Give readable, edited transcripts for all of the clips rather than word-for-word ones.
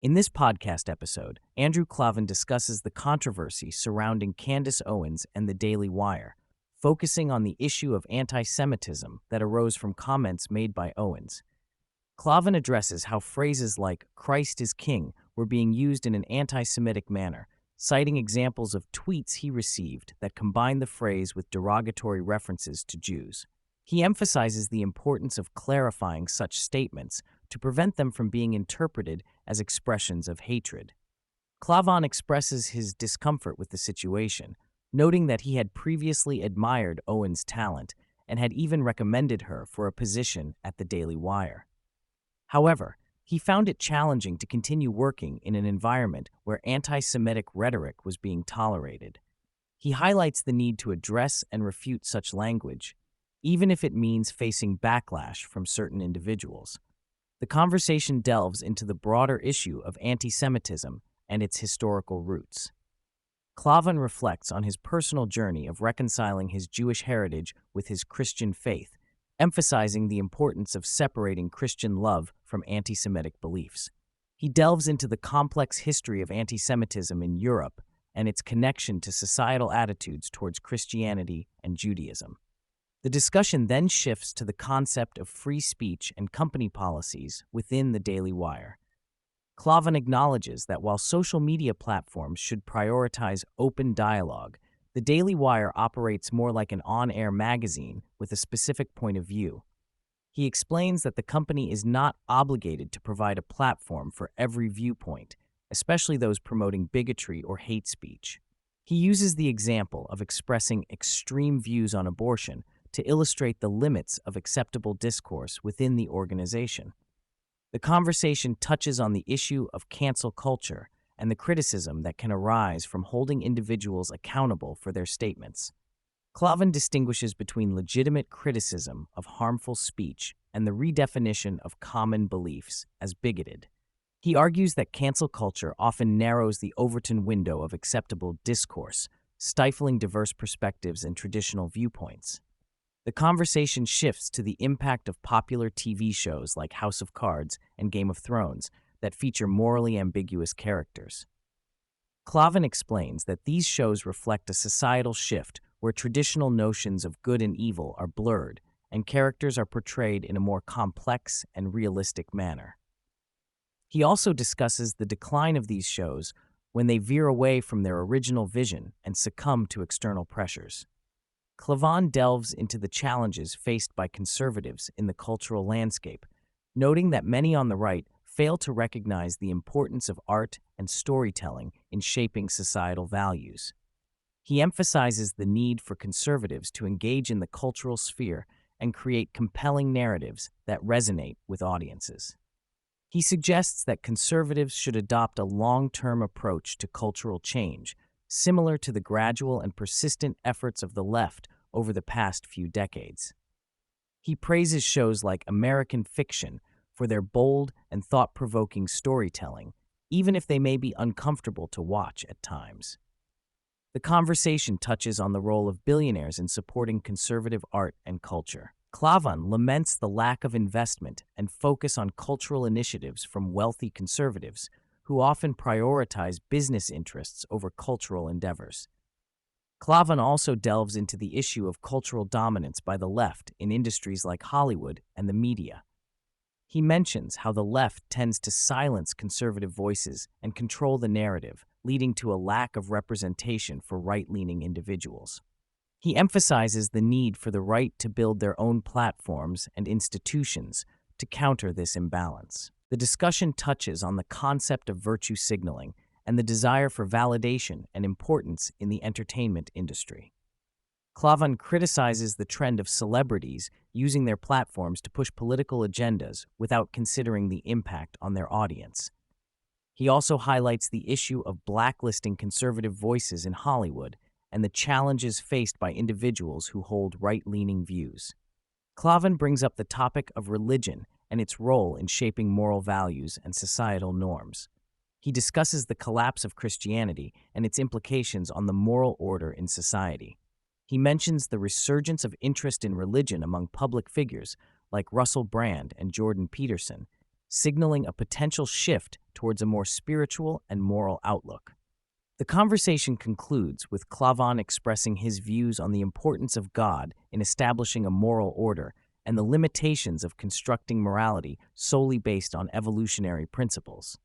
In this podcast episode, Andrew Klavan discusses the controversy surrounding Candace Owens and the Daily Wire, focusing on the issue of anti-Semitism that arose from comments made by Owens. Klavan addresses how phrases like "Christ is King" were being used in an anti-Semitic manner, citing examples of tweets he received that combined the phrase with derogatory references to Jews. He emphasizes the importance of clarifying such statements to prevent them from being interpreted as expressions of hatred. Klavan expresses his discomfort with the situation, noting that he had previously admired Owens' talent and had even recommended her for a position at the Daily Wire. However, he found it challenging to continue working in an environment where anti-Semitic rhetoric was being tolerated. He highlights the need to address and refute such language, even if it means facing backlash from certain individuals. The conversation delves into the broader issue of anti-Semitism and its historical roots. Klavan reflects on his personal journey of reconciling his Jewish heritage with his Christian faith, emphasizing the importance of separating Christian love from anti-Semitic beliefs. He delves into the complex history of anti-Semitism in Europe and its connection to societal attitudes towards Christianity and Judaism. The discussion then shifts to the concept of free speech and company policies within the Daily Wire. Klavan acknowledges that while social media platforms should prioritize open dialogue, the Daily Wire operates more like an on-air magazine with a specific point of view. He explains that the company is not obligated to provide a platform for every viewpoint, especially those promoting bigotry or hate speech. He uses the example of expressing extreme views on abortion to illustrate the limits of acceptable discourse within the organization. The conversation touches on the issue of cancel culture and the criticism that can arise from holding individuals accountable for their statements. Klavan distinguishes between legitimate criticism of harmful speech and the redefinition of common beliefs as bigoted. He argues that cancel culture often narrows the Overton window of acceptable discourse, stifling diverse perspectives and traditional viewpoints. The conversation shifts to the impact of popular TV shows like House of Cards and Game of Thrones that feature morally ambiguous characters. Klavan explains that these shows reflect a societal shift where traditional notions of good and evil are blurred and characters are portrayed in a more complex and realistic manner. He also discusses the decline of these shows when they veer away from their original vision and succumb to external pressures. Klavan delves into the challenges faced by conservatives in the cultural landscape, noting that many on the right fail to recognize the importance of art and storytelling in shaping societal values. He emphasizes the need for conservatives to engage in the cultural sphere and create compelling narratives that resonate with audiences. He suggests that conservatives should adopt a long-term approach to cultural change, similar to the gradual and persistent efforts of the left over the past few decades. He praises shows like American Fiction for their bold and thought-provoking storytelling, even if they may be uncomfortable to watch at times. The conversation touches on the role of billionaires in supporting conservative art and culture. Klavan laments the lack of investment and focus on cultural initiatives from wealthy conservatives who often prioritize business interests over cultural endeavors. Klavan also delves into the issue of cultural dominance by the left in industries like Hollywood and the media. He mentions how the left tends to silence conservative voices and control the narrative, leading to a lack of representation for right-leaning individuals. He emphasizes the need for the right to build their own platforms and institutions to counter this imbalance. The discussion touches on the concept of virtue signaling and the desire for validation and importance in the entertainment industry. Klavan criticizes the trend of celebrities using their platforms to push political agendas without considering the impact on their audience. He also highlights the issue of blacklisting conservative voices in Hollywood and the challenges faced by individuals who hold right-leaning views. Klavan brings up the topic of religion and its role in shaping moral values and societal norms. He discusses the collapse of Christianity and its implications on the moral order in society. He mentions the resurgence of interest in religion among public figures like Russell Brand and Jordan Peterson, signaling a potential shift towards a more spiritual and moral outlook. The conversation concludes with Klavan expressing his views on the importance of God in establishing a moral order and the limitations of constructing morality solely based on evolutionary principles.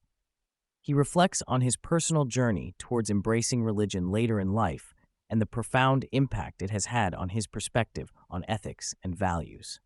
He reflects on his personal journey towards embracing religion later in life and the profound impact it has had on his perspective on ethics and values.